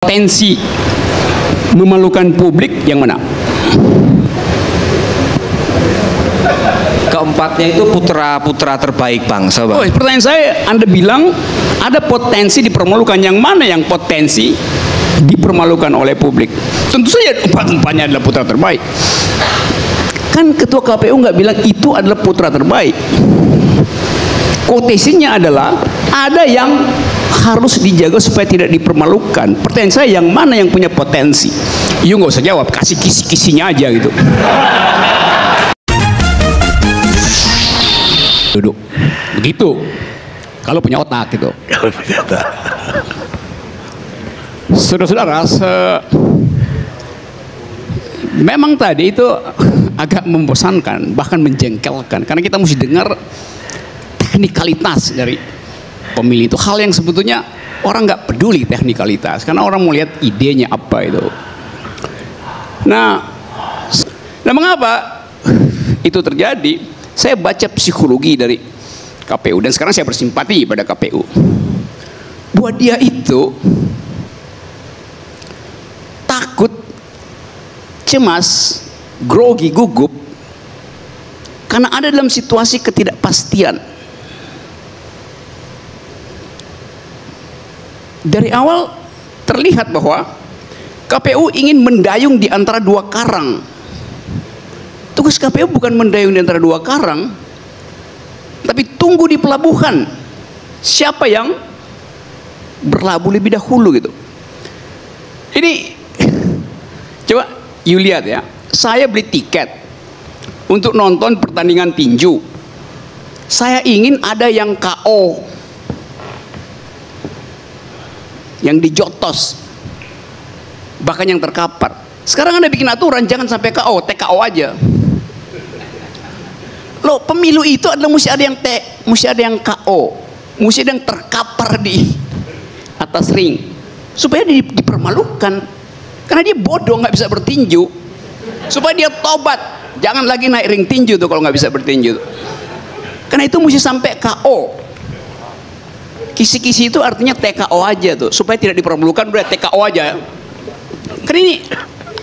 Potensi memalukan publik yang mana? Keempatnya itu putra-putra terbaik bangsa, Bang. Oh, pertanyaan saya, Anda bilang ada potensi dipermalukan. Yang mana yang potensi dipermalukan oleh publik? Tentu saja empat-empatnya adalah putra terbaik. Kan Ketua KPU nggak bilang itu adalah putra terbaik. Quotasinya adalah ada yang harus dijaga supaya tidak dipermalukan. Pertanyaan saya, yang mana yang punya potensi? You nggak usah jawab, kasih kisi-kisinya aja gitu. Duduk begitu kalau punya otak gitu. Saudara-saudara, memang tadi itu agak membosankan, bahkan menjengkelkan, karena kita mesti dengar teknikalitas dari pemilih. Itu hal yang sebetulnya orang nggak peduli teknikalitas, karena orang mau lihat idenya apa itu. Nah mengapa itu terjadi? Saya baca psikologi dari KPU dan sekarang saya bersimpati pada KPU. Bahwa dia itu takut, cemas, grogi, gugup karena ada dalam situasi ketidakpastian. Dari awal terlihat bahwa KPU ingin mendayung di antara dua karang. Tugas KPU bukan mendayung di antara dua karang, tapi tunggu di pelabuhan. Siapa yang berlabuh lebih dahulu gitu. Ini coba you lihat ya, saya beli tiket untuk nonton pertandingan tinju. Saya ingin ada yang KO, yang dijotos, bahkan yang terkapar. Sekarang Anda bikin aturan jangan sampai KO, TKO aja. Loh, pemilu itu adalah mesti ada yang KO, mesti ada yang terkapar di atas ring supaya dia dipermalukan, karena dia bodoh nggak bisa bertinju, supaya dia tobat, jangan lagi naik ring tinju tuh kalau nggak bisa bertinju. Karena itu mesti sampai KO. Kisi-kisi itu artinya TKO aja tuh, supaya tidak dipermalukan, udah TKO aja. Kan ini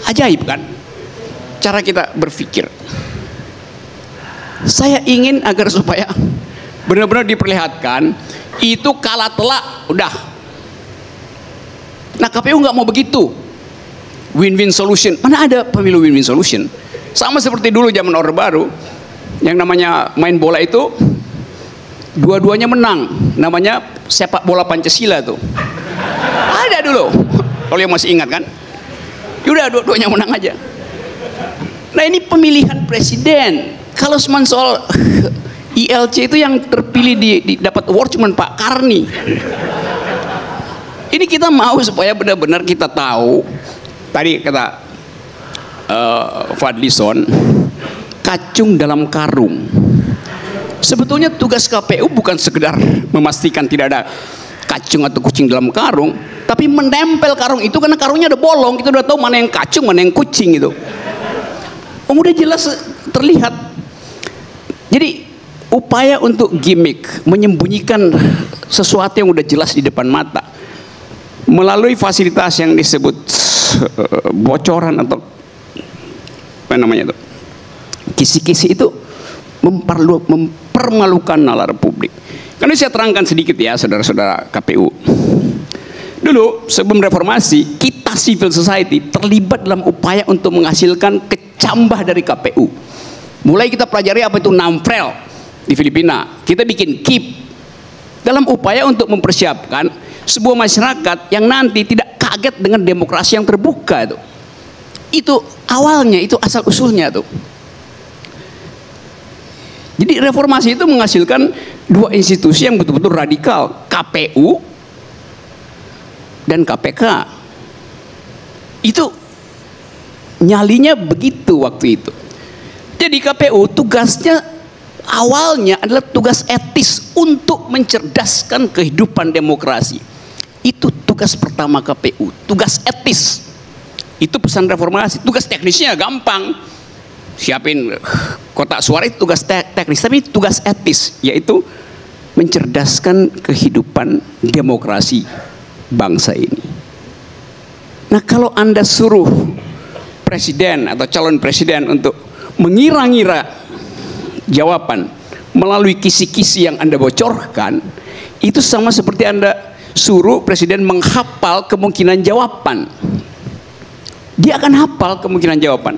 ajaib kan cara kita berpikir. Saya ingin agar supaya benar-benar diperlihatkan itu kalah telak udah. Nah, KPU nggak mau begitu. Win-win solution, mana ada pemilu win-win solution? Sama seperti dulu zaman Orde Baru, yang namanya main bola itu dua-duanya menang, namanya sepak bola Pancasila tuh. Ada dulu, kalau yang masih ingat kan? Udah dua-duanya menang aja. Nah, ini pemilihan presiden. Kalau soal ILC itu yang terpilih dapat award cuma Pak Karni. Ini kita mau supaya benar-benar kita tahu. Tadi kata Fadlison, kacung dalam karung. Sebetulnya tugas KPU bukan sekedar memastikan tidak ada kacung atau kucing dalam karung, tapi menempel karung itu, karena karungnya ada bolong, kita udah tahu mana yang kacung, mana yang kucing itu. Udah jelas terlihat. Jadi upaya untuk gimmick, menyembunyikan sesuatu yang udah jelas di depan mata melalui fasilitas yang disebut bocoran atau apa namanya itu, kisi-kisi itu mempermalukan nalar publik. Karena saya terangkan sedikit ya saudara-saudara KPU. Dulu sebelum reformasi, kita civil society terlibat dalam upaya untuk menghasilkan kecambah dari KPU. Mulai kita pelajari apa itu NAMFREL di Filipina. Kita bikin KIP dalam upaya untuk mempersiapkan sebuah masyarakat yang nanti tidak kaget dengan demokrasi yang terbuka itu. Itu awalnya, itu asal usulnya tuh. Jadi reformasi itu menghasilkan dua institusi yang betul-betul radikal, KPU dan KPK. Itu nyalinya begitu waktu itu. Jadi KPU tugasnya awalnya adalah tugas etis untuk mencerdaskan kehidupan demokrasi. Itu tugas pertama KPU, tugas etis. Itu pesan reformasi. Tugas teknisnya gampang, siapin kotak suara itu tugas teknis, tapi tugas etis yaitu mencerdaskan kehidupan demokrasi bangsa ini. Nah, kalau Anda suruh presiden atau calon presiden untuk mengira-ngira jawaban melalui kisi-kisi yang Anda bocorkan, itu sama seperti Anda suruh presiden menghafal kemungkinan jawaban. Dia akan hafal kemungkinan jawaban.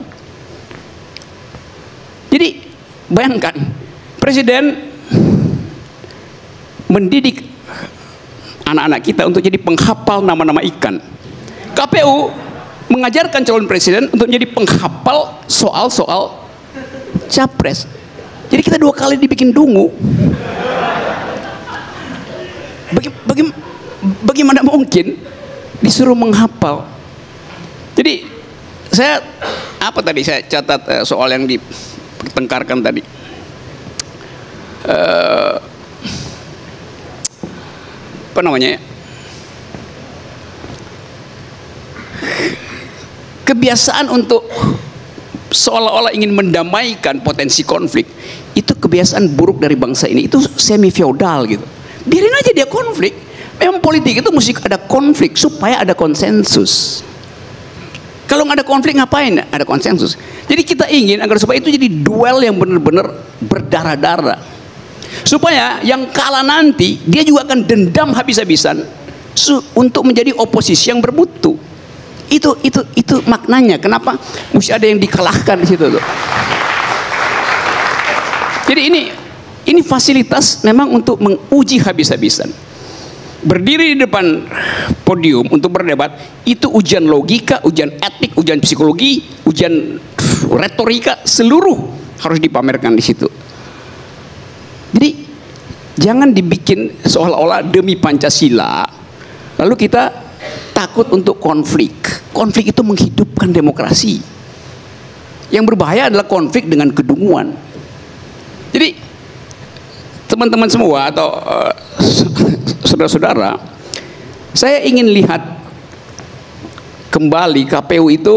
Jadi bayangkan, presiden mendidik anak-anak kita untuk jadi penghafal nama-nama ikan. KPU mengajarkan calon presiden untuk menjadi penghafal soal-soal capres. Jadi kita 2 kali dibikin dungu. Bagaimana mungkin disuruh menghafal? Jadi saya catat soal yang dipertengkarkan tadi. Apa namanya ya? Kebiasaan untuk seolah-olah ingin mendamaikan potensi konflik, itu kebiasaan buruk dari bangsa ini. Itu semi feodal gitu. Biarin aja dia konflik. Memang politik itu mesti ada konflik supaya ada konsensus. Kalau nggak ada konflik ngapain ada konsensus? Jadi kita ingin agar supaya itu jadi duel yang benar-benar berdarah-darah, supaya yang kalah nanti dia juga akan dendam habis-habisan untuk menjadi oposisi yang bermutu. Itu maknanya kenapa mesti ada yang dikalahkan di situ tuh. Jadi ini fasilitas memang untuk menguji habis-habisan. Berdiri di depan podium untuk berdebat itu ujian logika, ujian etik, ujian psikologi, ujian retorika, seluruh harus dipamerkan di situ. Jadi jangan dibikin seolah-olah demi Pancasila lalu kita takut untuk konflik. Konflik itu menghidupkan demokrasi. Yang berbahaya adalah konflik dengan kedunguan. Jadi teman-teman semua atau saudara-saudara, saya ingin lihat kembali KPU itu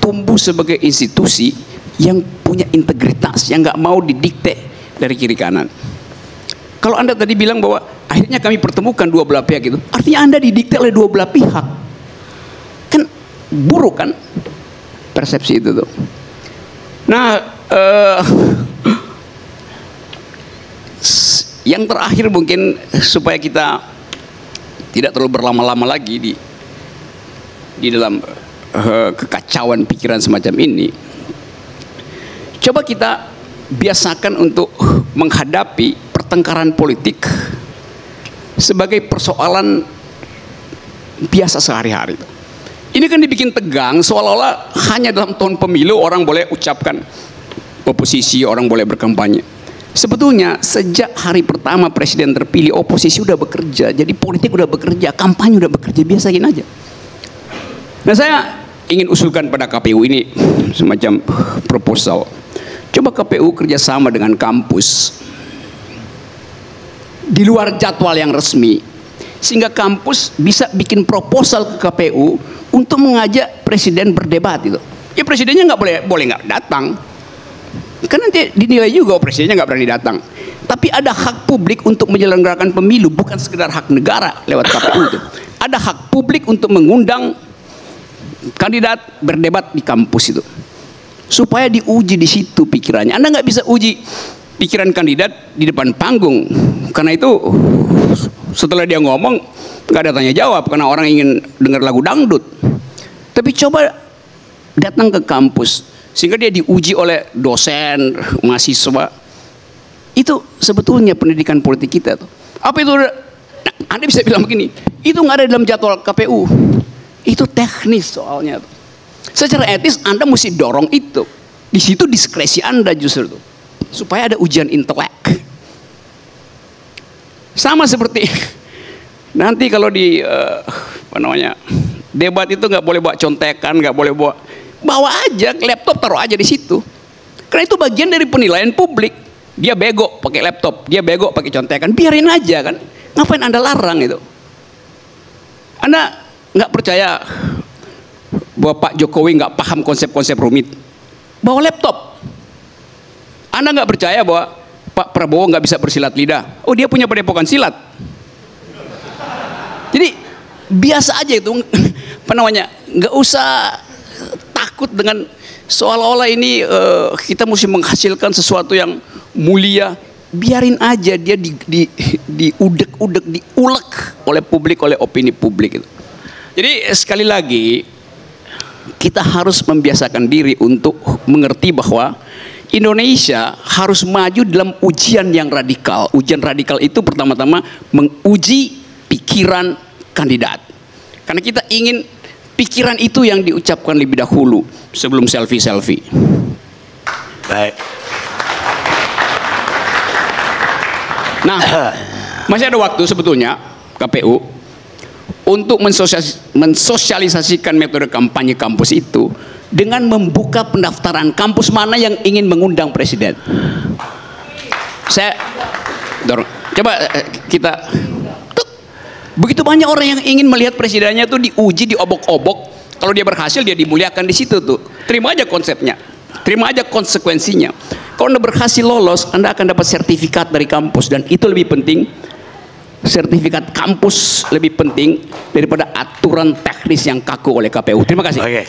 tumbuh sebagai institusi yang punya integritas, yang nggak mau didikte dari kiri kanan. Kalau Anda tadi bilang bahwa akhirnya kami pertemukan dua belah pihak itu, artinya Anda didikte oleh dua belah pihak. Kan buruk kan persepsi itu tuh. Nah, yang terakhir mungkin supaya kita tidak terlalu berlama-lama lagi di dalam kekacauan pikiran semacam ini, coba kita biasakan untuk menghadapi pertengkaran politik sebagai persoalan biasa sehari-hari. Ini kan dibikin tegang seolah-olah hanya dalam tahun pemilu orang boleh ucapkan oposisi, orang boleh berkampanye. Sebetulnya sejak hari pertama presiden terpilih, oposisi udah bekerja, jadi politik udah bekerja, kampanye udah bekerja, biasain aja. Nah, saya ingin usulkan pada KPU ini semacam proposal. Coba KPU kerjasama dengan kampus di luar jadwal yang resmi, sehingga kampus bisa bikin proposal ke KPU untuk mengajak presiden berdebat itu. Ya presidennya nggak boleh nggak datang, kan nanti dinilai juga presidennya nggak berani datang. Tapi ada hak publik untuk menyelenggarakan pemilu, bukan sekedar hak negara lewat KPU itu. Ada hak publik untuk mengundang kandidat berdebat di kampus itu, supaya diuji di situ pikirannya. Anda nggak bisa uji pikiran kandidat di depan panggung, karena itu setelah dia ngomong nggak ada tanya jawab karena orang ingin dengar lagu dangdut. Tapi coba datang ke kampus sehingga dia diuji oleh dosen, mahasiswa. Itu sebetulnya pendidikan politik kita tuh. Apa itu? Nah, Anda bisa bilang begini, itu nggak ada dalam jadwal KPU. Itu teknis soalnya tuh. Secara etis Anda mesti dorong itu. Di situ diskresi Anda justru tuh, supaya ada ujian intelek. Sama seperti nanti kalau di debat itu nggak boleh bawa contekan, nggak boleh bawa aja laptop, taruh aja di situ. Karena itu bagian dari penilaian publik. Dia bego pakai laptop, dia bego pakai contekan, biarin aja kan. Ngapain Anda larang itu? Anda nggak percaya bahwa Pak Jokowi nggak paham konsep-konsep rumit, bawa laptop. Anda nggak percaya bahwa Pak Prabowo nggak bisa bersilat lidah, oh dia punya padepokan silat. Jadi biasa aja itu, apa namanya, nggak usah takut dengan seolah-olah ini kita mesti menghasilkan sesuatu yang mulia. Biarin aja dia diudek-udek, diulek oleh publik, oleh opini publik itu. Jadi sekali lagi kita harus membiasakan diri untuk mengerti bahwa Indonesia harus maju dalam ujian yang radikal. Ujian radikal itu pertama-tama menguji pikiran kandidat. Karena kita ingin pikiran itu yang diucapkan lebih dahulu sebelum selfie-selfie. Baik. Nah, masih ada waktu sebetulnya KPU untuk mensosialisasikan metode kampanye kampus itu dengan membuka pendaftaran kampus mana yang ingin mengundang presiden. Saya dorong, coba kita begitu banyak orang yang ingin melihat presidennya tuh diuji, diobok-obok. Kalau dia berhasil, dia dimuliakan di situ tuh. Terima aja konsepnya, terima aja konsekuensinya. Kalau Anda berhasil lolos, Anda akan dapat sertifikat dari kampus, dan itu lebih penting. Sertifikat kampus lebih penting daripada aturan teknis yang kaku oleh KPU. Terima kasih. Oke.